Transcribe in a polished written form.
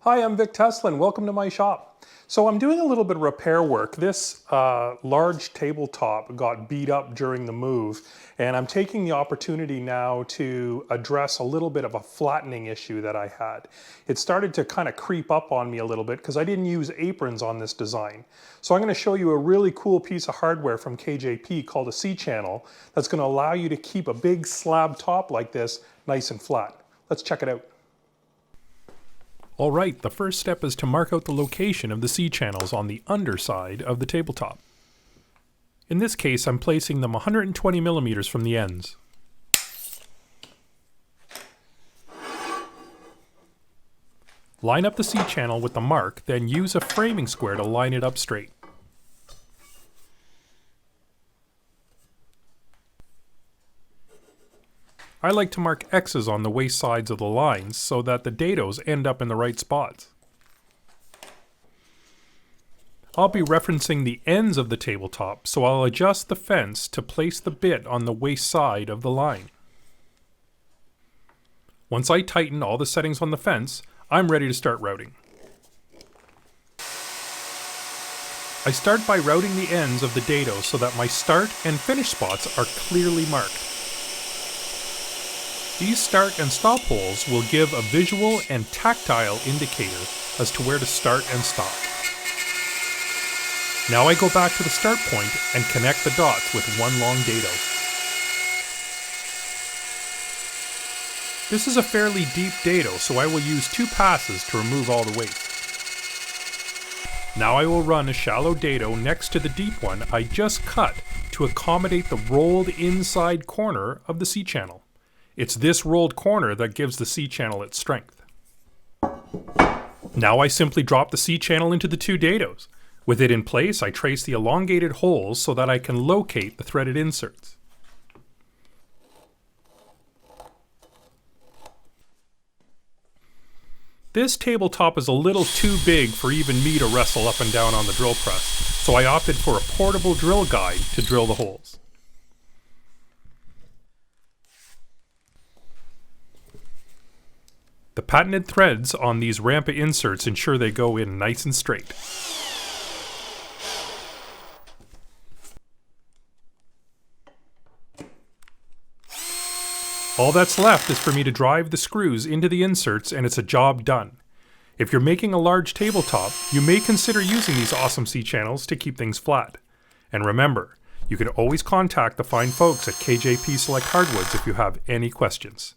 Hi, I'm Vic Tesolin. Welcome to my shop. So I'm doing a little bit of repair work. This large tabletop got beat up during the move, and I'm taking the opportunity now to address a little bit of a flattening issue that I had. It started to kind of creep up on me a little bit because I didn't use aprons on this design. So I'm going to show you a really cool piece of hardware from KJP called a C-channel that's going to allow you to keep a big slab top like this nice and flat. Let's check it out. Alright, the first step is to mark out the location of the C-channels on the underside of the tabletop. In this case, I'm placing them 120 millimeters from the ends. Line up the C-channel with the mark, then use a framing square to line it up straight. I like to mark X's on the waist sides of the lines so that the dados end up in the right spots. I'll be referencing the ends of the tabletop, so I'll adjust the fence to place the bit on the waist side of the line. Once I tighten all the settings on the fence, I'm ready to start routing. I start by routing the ends of the dados so that my start and finish spots are clearly marked. These start and stop holes will give a visual and tactile indicator as to where to start and stop. Now I go back to the start point and connect the dots with one long dado. This is a fairly deep dado, so I will use 2 passes to remove all the waste. Now I will run a shallow dado next to the deep one I just cut to accommodate the rolled inside corner of the C-channel. It's this rolled corner that gives the C-channel its strength. Now I simply drop the C-channel into the 2 dados. With it in place, I trace the elongated holes so that I can locate the threaded inserts. This tabletop is a little too big for even me to wrestle up and down on the drill press, so I opted for a portable drill guide to drill the holes. The patented threads on these Rampa inserts ensure they go in nice and straight. All that's left is for me to drive the screws into the inserts and it's a job done. If you're making a large tabletop, you may consider using these awesome C-channels to keep things flat. And remember, you can always contact the fine folks at KJP Select Hardwoods if you have any questions.